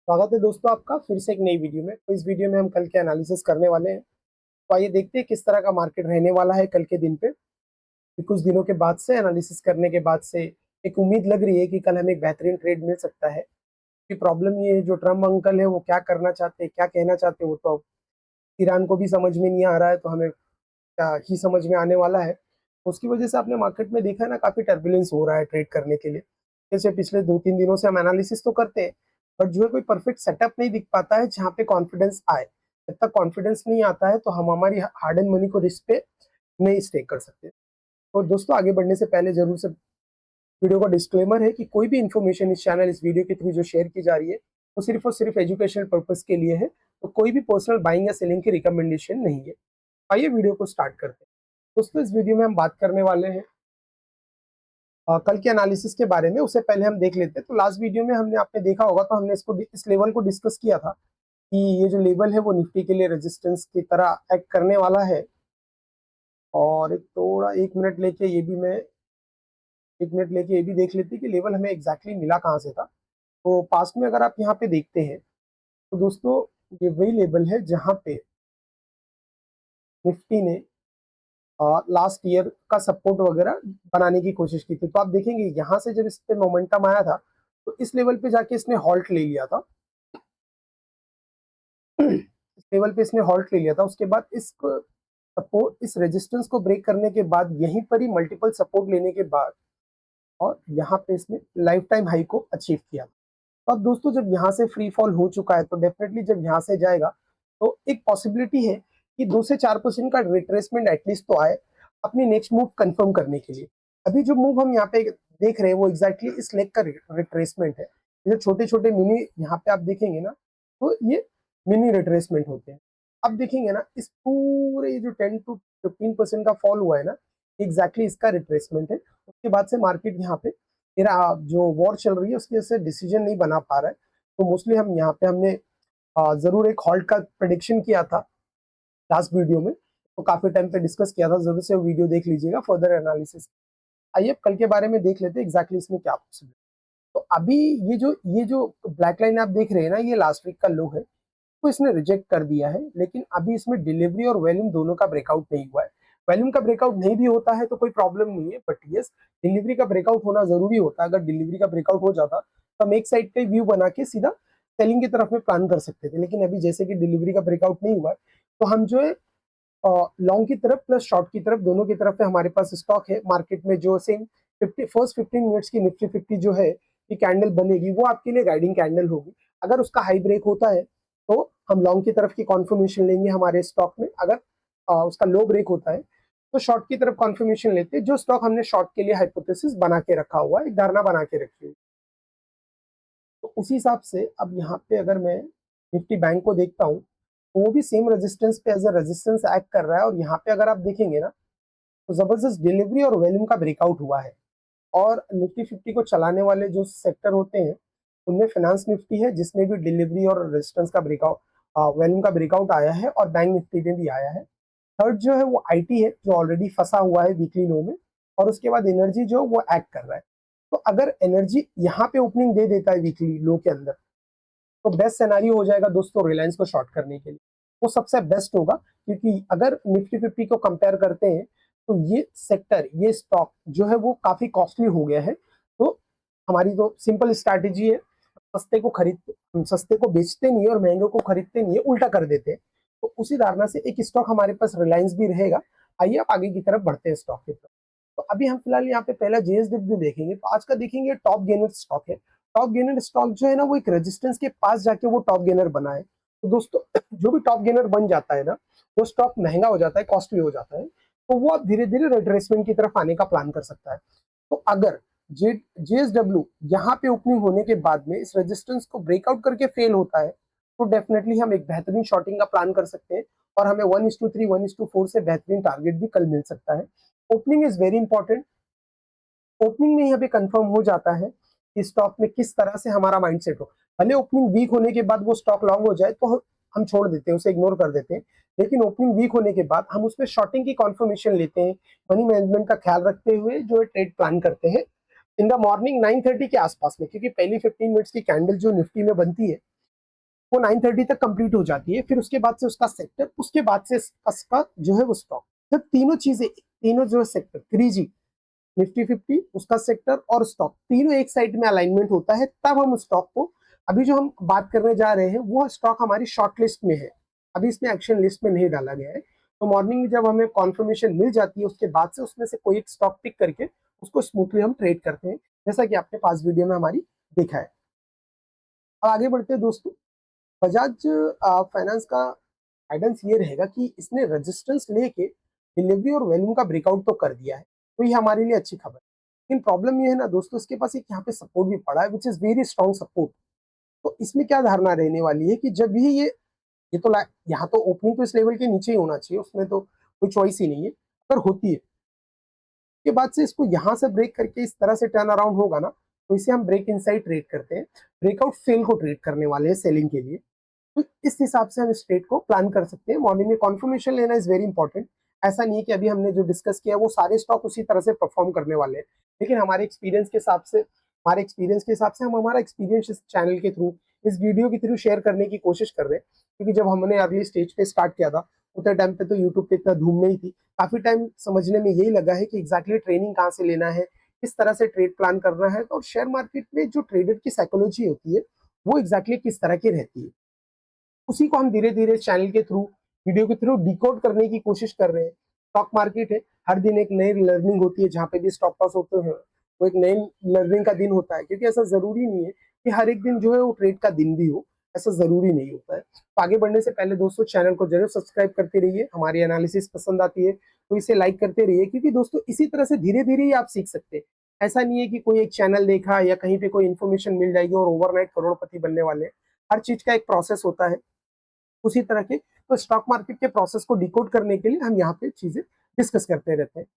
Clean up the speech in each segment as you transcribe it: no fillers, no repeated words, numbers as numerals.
स्वागत है दोस्तों आपका फिर से एक नई वीडियो में। तो इस वीडियो में हम कल के एनालिसिस करने वाले हैं। तो आइए देखते हैं किस तरह का मार्केट रहने वाला है कल के दिन पे। कुछ दिनों के बाद से एनालिसिस करने के बाद से एक उम्मीद लग रही है कि कल हमें एक बेहतरीन ट्रेड मिल सकता है। कि प्रॉब्लम ये है, जो ट्रम्प अंकल है वो क्या करना चाहते हैं, क्या कहना चाहते हैं, वो तो अब ईरान को भी समझ में नहीं आ रहा है, तो हमें क्या ही समझ में आने वाला है। उसकी वजह से आपने मार्केट में देखा है ना, काफी टर्बुलेंस हो रहा है ट्रेड करने के लिए। जैसे पिछले 2-3 दिनों से हम एनालिसिस तो करते हैं, बट जो है कोई परफेक्ट सेटअप नहीं दिख पाता है जहाँ पे कॉन्फिडेंस आए। जब तक कॉन्फिडेंस नहीं आता है तो हम हमारी हार्ड एंड मनी को रिस्क पे नहीं स्टेक कर सकते। तो दोस्तों आगे बढ़ने से पहले जरूर से वीडियो का डिस्क्लेमर है कि कोई भी इन्फॉर्मेशन इस चैनल, इस वीडियो के थ्रू जो शेयर की जा रही है वो सिर्फ और सिर्फ एजुकेशनल पर्पज के लिए है। तो कोई भी पर्सनल बाइंग या सेलिंग की रिकमेंडेशन नहीं है। आइए वीडियो को स्टार्ट करते हैं। दोस्तों इस वीडियो में हम बात करने वाले हैं कल के एनालिसिस के बारे में। उससे पहले हम देख लेते हैं। तो लास्ट वीडियो में हमने आपने देखा होगा, तो हमने इसको इस लेवल को डिस्कस किया था कि ये जो लेवल है वो निफ्टी के लिए रेजिस्टेंस की तरह एक्ट करने वाला है। और एक थोड़ा 1 मिनट लेके ये भी देख लेते हैं कि लेवल हमें एग्जैक्टली मिला कहाँ से था। तो पास्ट में अगर आप यहाँ पे देखते हैं तो दोस्तों ये वही लेवल है जहाँ पे निफ्टी ने लास्ट ईयर का सपोर्ट वगैरह बनाने की कोशिश की थी। तो आप देखेंगे यहाँ से जब इस पे मोमेंटम आया था तो इस लेवल पे जाके इसने हॉल्ट ले लिया था। इस लेवल पे इसने हॉल्ट ले लिया था। उसके बाद इस रेजिस्टेंस को ब्रेक करने के बाद यहीं पर ही मल्टीपल सपोर्ट लेने के बाद और यहाँ पे इसने लाइफ टाइम हाई को अचीव किया। तो अब दोस्तों जब यहाँ से फ्री फॉल हो चुका है तो डेफिनेटली जब यहाँ से जाएगा तो एक पॉसिबिलिटी है कि 2 से 4% का रिट्रेसमेंट एटलीस्ट तो आए अपनी नेक्स्ट मूव कंफर्म करने के लिए। अभी जो मूव हम यहाँ पे देख रहे हैं वो एग्जैक्टली इस लेग का रिट्रेसमेंट है। ये छोटे छोटे मिनी यहाँ पे आप देखेंगे ना, तो ये मिनी रिट्रेसमेंट होते हैं। अब देखेंगे ना, इस पूरे ये जो 10 to 15% का फॉल हुआ है ना, एग्जैक्टली इसका रिट्रेसमेंट है। उसके बाद से मार्केट यहाँ पे मेरा जो वॉर चल रही है उसकी वजह से डिसीजन नहीं बना पा रहा है। तो मोस्टली हम यहाँ पे हमने जरूर एक हॉल्ट का प्रेडिक्शन किया था लास्ट वीडियो में, तो काफी टाइम पे डिस्कस किया था। जरूर से वीडियो देख लीजिएगा फर्दर एनालिसिस। आइए अब कल के बारे में देख लेते हैं एग्जैक्टली इसमें क्या पॉसिबल। तो अभी ये जो ब्लैक लाइन आप देख रहे हैं ना, ये लास्ट वीक का लो है, तो इसने रिजेक्ट कर दिया है। लेकिन अभी इसमें डिलीवरी और वॉल्यूम दोनों का ब्रेकआउट नहीं हुआ है। वॉल्यूम का ब्रेकआउट नहीं भी होता है तो कोई प्रॉब्लम नहीं है, बट यस डिलीवरी का ब्रेकआउट होना जरूरी होता है। अगर डिलीवरी का ब्रेकआउट हो जाता तो हम एक साइड पे व्यू बना के सीधा सेलिंग की तरफ में प्लान कर सकते थे। लेकिन अभी जैसे कि डिलीवरी का ब्रेकआउट नहीं हुआ है तो हम जो है लॉन्ग की तरफ प्लस शॉर्ट की तरफ दोनों की तरफ पे हमारे पास स्टॉक है मार्केट में। जो सेम फर्स्ट 15 मिनट्स की निफ्टी 50 जो है ये कैंडल बनेगी वो आपके लिए गाइडिंग कैंडल होगी। अगर उसका हाई ब्रेक होता है तो हम लॉन्ग की तरफ की कॉन्फर्मेशन लेंगे हमारे स्टॉक में। अगर उसका लो ब्रेक होता है तो शॉर्ट की तरफ कॉन्फर्मेशन लेते हैं, जो स्टॉक हमने शॉर्ट के लिए हाइपोथेसिस बना के रखा हुआ है, एक धारणा बना के रखी हुई। तो उसी हिसाब से अब यहाँ पे अगर मैं निफ्टी बैंक को देखता हूँ तो वो भी सेम रेजिस्टेंस पे एज अ रेजिस्टेंस एक्ट कर रहा है। और यहाँ पे अगर आप देखेंगे ना तो जबरदस्त डिलीवरी और वॉल्यूम का ब्रेकआउट हुआ है। और निफ्टी 50 को चलाने वाले जो सेक्टर होते हैं उनमें फाइनेंस निफ्टी है जिसमें भी डिलीवरी और रेजिस्टेंस का ब्रेकआउट वॉल्यूम का ब्रेकआउट आया है, और बैंक निफ्टी में भी आया है। थर्ड जो है वो आईटी है जो ऑलरेडी फंसा हुआ है वीकली लो में। और उसके बाद एनर्जी जो वो एक्ट कर रहा है। तो अगर एनर्जी यहाँ पे ओपनिंग दे देता है वीकली लो के अंदर तो बेस्ट सिनेरियो हो जाएगा दोस्तों रिलायंस को शॉर्ट करने के लिए। वो सबसे बेस्ट होगा, क्योंकि अगर निफ्टी 50 को कंपेयर करते हैं तो ये सेक्टर, ये स्टॉक जो है वो काफी कॉस्टली हो गया है। तो हमारी तो सिंपल स्ट्रैटेजी है, हम सस्ते को बेचते नहीं है और महंगे को खरीदते नहीं है, उल्टा कर देते हैं। तो उसी धारणा से एक स्टॉक हमारे पास रिलायंस भी रहेगा। आइए आप आगे की तरफ बढ़ते हैं स्टॉक की तरफ। तो अभी हम फिलहाल यहाँ पे पहला जेएसडब्ल्यू देखेंगे। तो आज का देखेंगे टॉप गेनर स्टॉक है। टॉप गेनर स्टॉक जो है ना वो एक रेजिस्टेंस के पास जाके वो टॉप गेनर बना है। तो दोस्तों जो भी टॉप गेनर बन जाता है ना वो स्टॉक महंगा हो जाता है, कॉस्टली हो जाता है। तो वो अब धीरे धीरे रिट्रेसमेंट की तरफ आने का प्लान कर सकता है। तो अगर जेएसडब्ल्यू यहाँ पे ओपनिंग होने के बाद में इस रेजिस्टेंस को ब्रेकआउट करके फेल होता है तो डेफिनेटली हम एक बेहतरीन शॉर्टिंग का प्लान कर सकते हैं। और हमें 1:3 1:4 से बेहतरीन टारगेट भी कल मिल सकता है। Opening is very important. Opening में यहाँ पे कंफर्म हो जाता है कि स्टॉक में किस तरह से हमारा माइंडसेट हो। भले ओपनिंग वीक होने के बाद वो स्टॉक लॉन्ग हो जाए तो हम छोड़ देते हैं, उसे इग्नोर कर देते हैं। लेकिन ओपनिंग वीक होने के बाद हम उसमें शॉर्टिंग की कॉन्फर्मेशन लेते हैं, मनी मैनेजमेंट का ख्याल रखते हुए जो है ट्रेड प्लान करते हैं इन द मॉर्निंग 9:30 के आसपास में। क्योंकि पहली 15 मिनट्स की कैंडल जो निफ्टी में बनती है वो 9:30 तक कंप्लीट हो जाती है, फिर उसके बाद से उसका सेक्टर, उसके बाद से इसका जो है वो स्टॉक। जब तीनों चीजें, तीनों जो सेक्टर 3G, निफ्टी 50, उसका सेक्टर और स्टॉक तीनों एक साइड में अलाइनमेंट होता है, तब हम स्टॉक को, अभी जो हम बात करने जा रहे हैं वो स्टॉक हमारी शॉर्ट लिस्ट में है, अभी इसमें एक्शन लिस्ट में नहीं डाला गया है। तो मॉर्निंग में जब हमें कॉन्फर्मेशन मिल जाती है, उसके बाद से उसमें से कोई एक स्टॉक पिक करके उसको स्मूथली हम ट्रेड करते हैं, जैसा कि आपने पास वीडियो में हमारी देखा है। अब आगे बढ़ते हैं दोस्तों। बजाज फाइनेंस का गाइडेंस ये रहेगा कि इसने रेजिस्टेंस लेके डिलीवरी और वॉल्यूम का ब्रेकआउट तो कर दिया है, तो ये हमारे लिए अच्छी खबर है। लेकिन प्रॉब्लम ये है ना दोस्तों, इसके पास एक यहाँ पे सपोर्ट भी पड़ा है, which is very strong support. तो इसमें क्या धारणा रहने वाली है कि जब भी ये तो यहाँ तो ओपनिंग तो इस लेवल के नीचे ही होना चाहिए, उसमें तो कोई चॉइस ही नहीं है, अगर होती है के बाद से इसको यहाँ से ब्रेक करके इस तरह से टर्न अराउंड होगा ना, तो इसे हम ब्रेक इनसाइड ट्रेड करते हैं, ब्रेकआउट सेल को ट्रेड करने वाले हैं सेलिंग के लिए। तो इस हिसाब से हम इस ट्रेड को प्लान कर सकते हैं। मॉर्निंग में कॉन्फर्मेशन लेना इज वेरी इंपॉर्टेंट। ऐसा नहीं है कि अभी हमने जो डिस्कस किया वो सारे स्टॉक उसी तरह से परफॉर्म करने वाले हैं, लेकिन हमारे एक्सपीरियंस के हिसाब से हम हमारा एक्सपीरियंस इस चैनल के थ्रू, इस वीडियो के थ्रू शेयर करने की कोशिश कर रहे हैं। क्योंकि जब हमने अर्ली स्टेज पे स्टार्ट किया था, उतने टाइम पे तो यूट्यूब पे इतना धूम नहीं थी, काफी टाइम समझने में यही लगा है कि एग्जैक्टली ट्रेनिंग कहाँ से लेना है, किस तरह से ट्रेड प्लान करना है, और शेयर मार्केट में जो ट्रेडर की साइकोलॉजी होती है वो एग्जैक्टली किस तरह की रहती है, उसी को हम धीरे धीरे चैनल के थ्रू, वीडियो के थ्रू डिकोड करने की कोशिश कर रहे हैं। स्टॉक मार्केट है, हर दिन एक नई लर्निंग होती है, जहाँ पे भी स्टॉक लॉस होते हैं वो एक नई लर्निंग का दिन होता है, क्योंकि ऐसा जरूरी नहीं है कि हर एक दिन जो है वो ट्रेड का दिन भी हो, ऐसा जरूरी नहीं होता है। तो आगे बढ़ने से पहले दोस्तों चैनल को जरूर सब्सक्राइब करते रहिए, हमारी एनालिसिस पसंद आती है तो इसे लाइक करते रहिए, क्योंकि दोस्तों इसी तरह से धीरे धीरे ही आप सीख सकते हैं। ऐसा नहीं है कि कोई एक चैनल देखा या कहीं पे कोई इन्फॉर्मेशन मिल जाएगी और ओवरनाइट करोड़पति बनने वाले हैं। हर चीज का एक प्रोसेस होता है, उसी तरह के तो स्टॉक मार्केट के प्रोसेस को डिकोड करने के लिए हम यहाँ पे चीजें डिस्कस करते रहते हैं।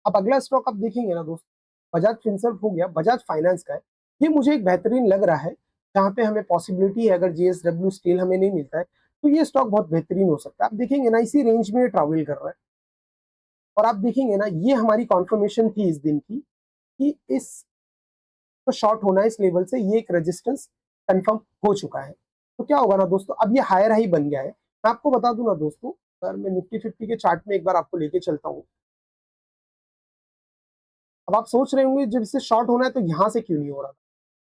अब अगला स्टॉक आप देखेंगे ना दोस्तों, बजाज फिनसर्व हो गया, बजाज फाइनेंस का है। ये मुझे एक बेहतरीन लग रहा है, जहाँ पे हमें पॉसिबिलिटी है, अगर JSW स्टील हमें नहीं मिलता है तो ये स्टॉक बहुत बेहतरीन हो सकता है। आप देखेंगे ना इसी रेंज में ट्रैवल कर रहा है, और आप देखेंगे ना ये हमारी कॉन्फर्मेशन थी इस दिन की कि इस तो शॉर्ट होना है इस लेवल से, ये एक रेजिस्टेंस कंफर्म हो चुका है। तो क्या होगा ना दोस्तों, अब ये हायर हाई बन गया है। मैं आपको बता दूं ना दोस्तों, अगर मैं निफ्टी 50 के चार्ट में एक बार आपको लेके चलता हूँ। अब आप सोच रहे होंगे जब इसे शॉर्ट होना है तो यहाँ से क्यों नहीं हो रहा,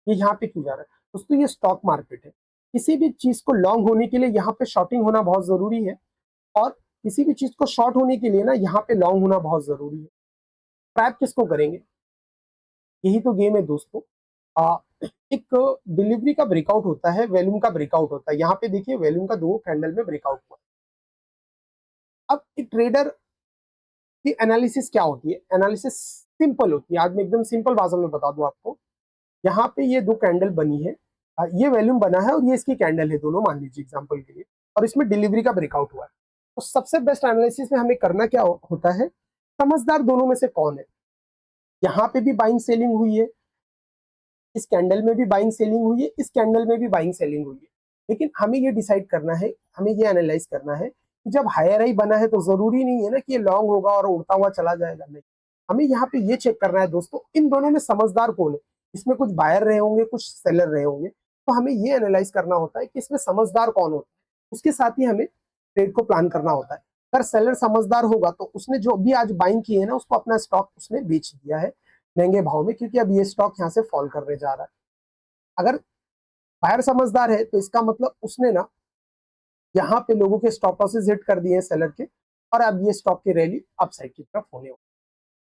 ये यहाँ पे क्यों जा रहा है। दोस्तों ये स्टॉक मार्केट है, किसी भी चीज को लॉन्ग होने के लिए यहाँ पे शॉर्टिंग होना बहुत जरूरी है, और किसी भी चीज को शॉर्ट होने के लिए ना यहाँ पे लॉन्ग होना बहुत जरूरी है। ट्रैप किसको करेंगे, यही तो गेम है दोस्तों। आ, एक डिलीवरी का ब्रेकआउट होता है, वॉल्यूम का ब्रेकआउट होता है। यहाँ पे देखिए वॉल्यूम का दो कैंडल में ब्रेकआउट हुआ। अब एक ट्रेडर की एनालिसिस क्या होती है, एनालिसिस सिंपल होती है। आज मैं एकदम सिंपल भाषा में बता दूं आपको। यहाँ पे ये दो कैंडल बनी है, ये वॉल्यूम बना है और ये इसकी कैंडल है, दोनों मान लीजिए एग्जांपल के लिए, और इसमें डिलीवरी का ब्रेकआउट हुआ है। तो सबसे बेस्ट एनालिसिस में हमें करना क्या होता है, समझदार दोनों में से कौन है। यहाँ पे भी बाइंग सेलिंग हुई है, इस कैंडल में भी बाइंग सेलिंग हुई है, इस कैंडल में भी बाइंग सेलिंग हुई है। लेकिन हमें ये डिसाइड करना है, हमें ये एनालाइज करना है कि जब हायर हाई बना है तो जरूरी नहीं है ना कि ये लॉन्ग होगा और उड़ता हुआ चला जाएगा, नहीं। हमें यहाँ पे ये चेक करना है दोस्तों, इन दोनों में समझदार कौन है। इसमें कुछ बायर रहे होंगे, कुछ सेलर रहे होंगे, तो हमें ये एनालाइज करना होता है कि इसमें समझदार कौन होता है, उसके साथ ही हमें ट्रेड को प्लान करना होता है। अगर सेलर समझदार होगा तो उसने जो भी आज बाइंग की है ना, उसको अपना स्टॉक उसने बेच दिया है महंगे भाव में, क्योंकि अब ये स्टॉक यहाँ से फॉल करने जा रहा है। अगर बायर समझदार है तो इसका मतलब उसने ना यहाँ पे लोगों के स्टॉप लॉसेस हिट कर दिए हैं सेलर के, और अब ये स्टॉक की रैली अपसाइड की तरफ होने वाली।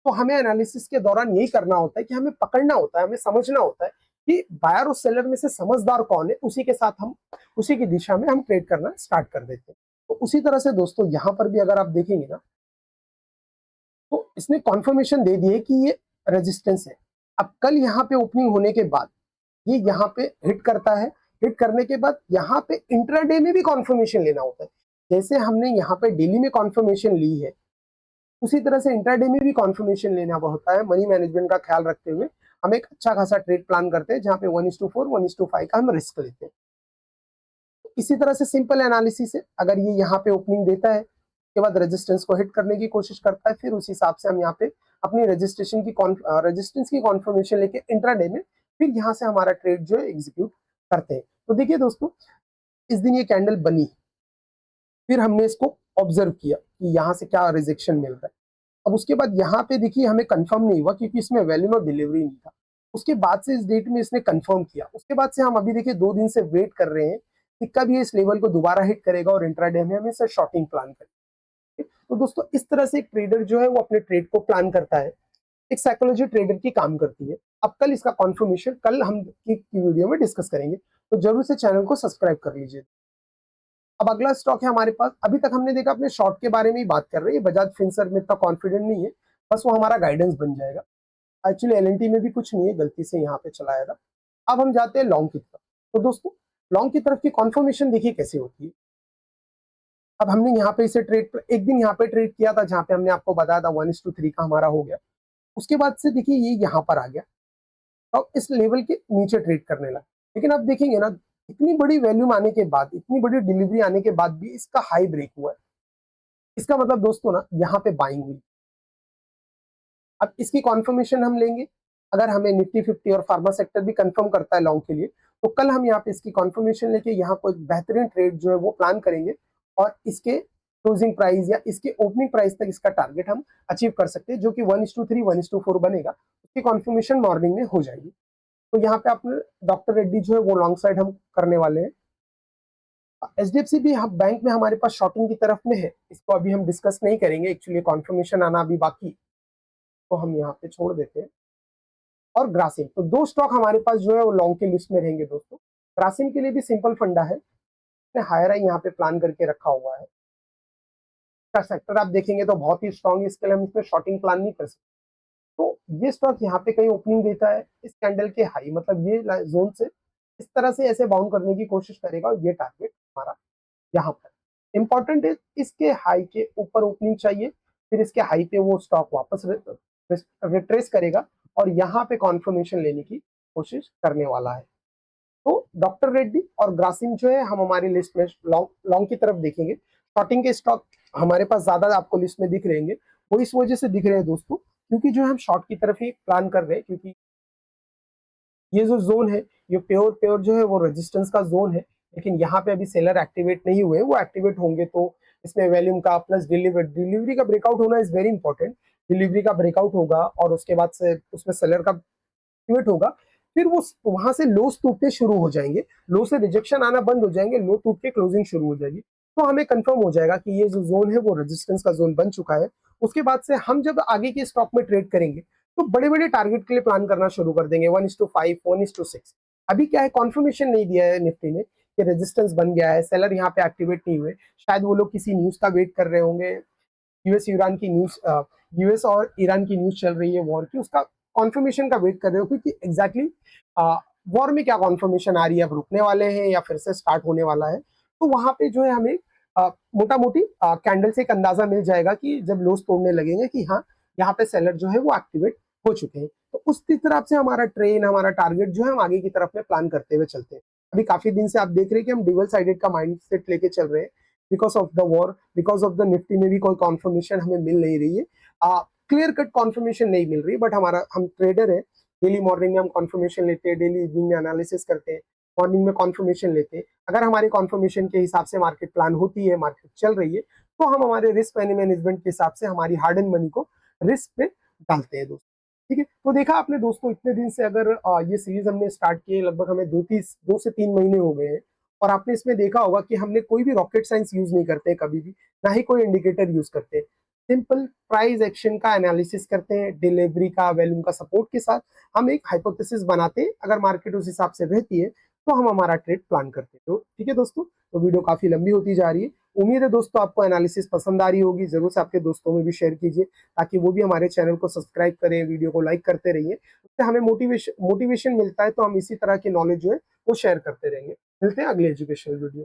तो हमें एनालिसिस के दौरान यही करना होता है कि हमें पकड़ना होता है, हमें समझना होता है कि बायर और सेलर में से समझदार कौन है, उसी के साथ हम उसी की दिशा में हम ट्रेड करना स्टार्ट कर देते हैं। तो उसी तरह से दोस्तों यहाँ पर भी अगर आप देखेंगे ना, तो इसने कॉन्फर्मेशन दे दी है कि ये रेजिस्टेंस है। अब कल यहाँ पे ओपनिंग होने के बाद ये यहाँ पे हिट करता है, हिट करने के बाद यहाँ पे इंट्राडे में भी कॉन्फर्मेशन लेना होता है। जैसे हमने यहाँ पे डेली में कॉन्फर्मेशन ली है, उसी तरह से इंट्राडे में भी कॉन्फर्मेशन लेना होता है। मनी मैनेजमेंट का ख्याल रखते हुए हम एक अच्छा खासा ट्रेड प्लान करते हैं, जहाँ पे 1:4 1:5 का हम रिस्क लेते हैं। इसी तरह से सिंपल एनालिसिस है, अगर ये यहाँ पे ओपनिंग देता है, उसके बाद रेजिस्टेंस को हिट करने की कोशिश करता है, फिर उस हिसाब से हम यहाँ पे अपनी रेजिस्टेंस की कॉन्फर्मेशन लेके इंट्राडे में फिर यहाँ से हमारा ट्रेड जो है एग्जीक्यूट करते हैं। तो देखिए दोस्तों, इस दिन ये कैंडल बनी, फिर हमने इसको ऑब्जर्व किया कि यहाँ से क्या रिजेक्शन मिल रहा है। अब उसके बाद यहाँ पे देखिए हमें कंफर्म नहीं हुआ क्योंकि इसमें वैल्यूम ऑफ डिलीवरी नहीं था। उसके बाद से इस डेट में इसने कंफर्म किया, उसके बाद से हम अभी देखिए 2 दिन से वेट कर रहे हैं कि कब ये इस लेवल को दोबारा हिट करेगा और इंट्राडे में हम इसे शॉर्टिंग प्लान करेंगे। तो दोस्तों इस तरह से एक ट्रेडर जो है वो अपने ट्रेड को प्लान करता है। एक साइकोलॉजी ट्रेडर की काम करती है। अब कल इसका कॉन्फर्मेशन कल हम की वीडियो में डिस्कस करेंगे, तो जरूर से चैनल को सब्सक्राइब कर लीजिए। अब अगला स्टॉक है हमारे पास, अभी तक हमने देखा अपने शॉर्ट के बारे में ही बात कर रहे हैं, बजाज फिनसर्व में इतना कॉन्फिडेंट नहीं है, बस वो हमारा गाइडेंस बन जाएगा। एक्चुअली एलएनटी में भी कुछ नहीं है, गलती से यहाँ पे चलाया था। अब हम जाते हैं लॉन्ग की तरफ। तो दोस्तों लॉन्ग की तरफ की कॉन्फर्मेशन देखिए कैसे होती है। अब हमने यहाँ पे इसे ट्रेड एक दिन यहाँ पे ट्रेड किया था, जहाँ पे हमने आपको बताया था 1:3 का हमारा हो गया। उसके बाद से देखिए ये यहाँ पर आ गया और इस लेवल के नीचे ट्रेड करने लगा। लेकिन अब देखेंगे ना, इतनी बड़ी वैल्यूम आने के बाद, इतनी बड़ी डिलीवरी आने के बाद भी इसका हाई ब्रेक हुआ है। इसका मतलब दोस्तों ना यहाँ पे बाइंग हुई। अब इसकी कॉन्फर्मेशन हम लेंगे, अगर हमें निफ्टी 50 और फार्मा सेक्टर भी कंफर्म करता है लॉन्ग के लिए, तो कल हम यहाँ पे इसकी कॉन्फर्मेशन लेके यहाँ को एक बेहतरीन ट्रेड जो है वो प्लान करेंगे और इसके क्लोजिंग प्राइस या इसके ओपनिंग प्राइस तक इसका टारगेट हम अचीव कर सकते हैं, जो कि 1:3 1:4 बनेगा। उसकी कॉन्फर्मेशन मॉर्निंग में हो जाएगी। तो यहाँ पे आपने डॉक्टर रेड्डी जो है वो लॉन्ग साइड हम करने वाले हैं। एचडीएफसी भी हम बैंक में हमारे पास शॉर्टिंग की तरफ में है, इसको अभी हम डिस्कस नहीं करेंगे, एक्चुअली कॉन्फर्मेशन आना अभी बाकी, तो हम यहाँ पे छोड़ देते हैं। और ग्रासिम, तो 2 स्टॉक हमारे पास जो है वो लॉन्ग के लिस्ट में रहेंगे दोस्तों। ग्रासिम के लिए भी सिंपल फंडा है, हायर आई यहाँ पे प्लान करके रखा हुआ है। इसका सेक्टर आप देखेंगे तो बहुत ही स्ट्रॉन्ग है, इसके लिए हम इसमें शॉर्टिंग प्लान नहीं कर सकते। तो ये स्टॉक यहाँ पे कहीं ओपनिंग देता है इस कैंडल के हाई, मतलब ये जोन से इस तरह से ऐसे बाउंड करने की कोशिश करेगा और ये टारगेट हमारा यहाँ पर इंपॉर्टेंट है। इसके हाई के ऊपर ओपनिंग चाहिए, फिर इसके हाई पे वो स्टॉक वापस रिट्रेस करेगा और यहाँ पे कॉन्फर्मेशन लेने की कोशिश करने वाला है। तो डॉक्टर रेड्डी और ग्रासिम जो है हम हमारी लिस्ट में लॉन्ग की तरफ देखेंगे। शॉर्टिंग के स्टॉक हमारे पास ज्यादा आपको लिस्ट में दिख रहेंगे, वो इस वजह से दिख रहे हैं दोस्तों क्योंकि जो हम शॉर्ट की तरफ ही प्लान कर रहे हैं, क्योंकि ये जो जोन है ये प्योर प्योर जो है वो रेजिस्टेंस का जोन है। लेकिन यहाँ पे अभी सेलर एक्टिवेट नहीं हुए, वो एक्टिवेट होंगे तो इसमें वैल्यूम का प्लस डिलीवरी का ब्रेकआउट होना इज वेरी इंपॉर्टेंट। डिलीवरी का ब्रेकआउट होगा और उसके बाद से उसमें सेलर का एक्टिवेट होगा, फिर वो वहां से लोस टूटने शुरू हो जाएंगे, लो से रिजेक्शन आना बंद हो जाएंगे, लो टूट के क्लोजिंग शुरू हो जाएगी। तो हमें कंफर्म हो जाएगा कि ये जो जोन है वो रेजिस्टेंस का जोन बन चुका है। उसके बाद से हम जब आगे के स्टॉक में ट्रेड करेंगे तो बड़े बड़े टारगेट के लिए प्लान करना शुरू कर देंगे, 1:5 1:6। अभी क्या है, कॉन्फर्मेशन नहीं दिया है निफ्टी ने कि रेजिस्टेंस बन गया है, सेलर यहाँ पे एक्टिवेट नहीं हुए, शायद वो लोग किसी न्यूज का वेट कर रहे होंगे। यूएस और ईरान की न्यूज चल रही है वॉर की, उसका कॉन्फर्मेशन का वेट कर रहे हो क्योंकि एग्जैक्टली वॉर में क्या कॉन्फर्मेशन आ रही है, अब रुकने वाले हैं या फिर से स्टार्ट होने वाला है। तो वहां पे जो है हमें मोटा मोटी कैंडल से एक अंदाजा मिल जाएगा कि जब लोस तोड़ने लगेंगे कि हाँ यहाँ पे सेलर जो है वो एक्टिवेट हो चुके हैं। तो उस तरफ से हमारा ट्रेन, हमारा टारगेट जो है हम आगे की तरफ में प्लान करते हुए चलते हैं। अभी काफी दिन से आप देख रहे हैं कि हम डबल साइडेड का माइंड सेट लेके चल रहे हैं, because of the war, because of the Nifty में भी कोई कॉन्फर्मेशन हमें मिल नहीं रही है, क्लियर कट कॉन्फर्मेशन नहीं मिल रही। बट हमारा हम ट्रेडर है, डेली मॉर्निंग में हम कॉन्फर्मेशन लेते हैं, डेली इवनिंग में एनालिसिस करते हैं, मॉर्निंग में कॉन्फर्मेशन लेते हैं। अगर हमारे कॉन्फर्मेशन के हिसाब से मार्केट प्लान होती है, मार्केट चल रही है, तो हम हमारे रिस्क मैनेजमेंट के हिसाब से हमारी हार्ड एंड मनी को रिस्क पे डालते हैं दोस्तों। ठीक है, तो देखा आपने दोस्तों, इतने दिन से अगर ये सीरीज हमने स्टार्ट की है, लगभग हमें 2 से 3 महीने हो गए हैं, और आपने इसमें देखा होगा कि हमने कोई भी रॉकेट साइंस यूज नहीं करते कभी भी, ना ही कोई इंडिकेटर यूज करते। सिंपल प्राइस एक्शन का एनालिसिस करते हैं, डिलीवरी का, वैल्यूम का सपोर्ट के साथ हम एक हाइपोथेसिस बनाते हैं, अगर मार्केट उस हिसाब से रहती है तो हम हमारा ट्रेड प्लान करते हैं। तो ठीक है दोस्तों, तो वीडियो काफी लंबी होती जा रही है, उम्मीद है दोस्तों आपको एनालिसिस पसंद आ रही होगी। जरूर से आपके दोस्तों में भी शेयर कीजिए ताकि वो भी हमारे चैनल को सब्सक्राइब करें, वीडियो को लाइक करते रहिए, उससे हमें मोटिवेशन मिलता है, तो हम इसी तरह की नॉलेज जो है वो शेयर करते रहेंगे। मिलते हैं अगले एजुकेशनल वीडियो।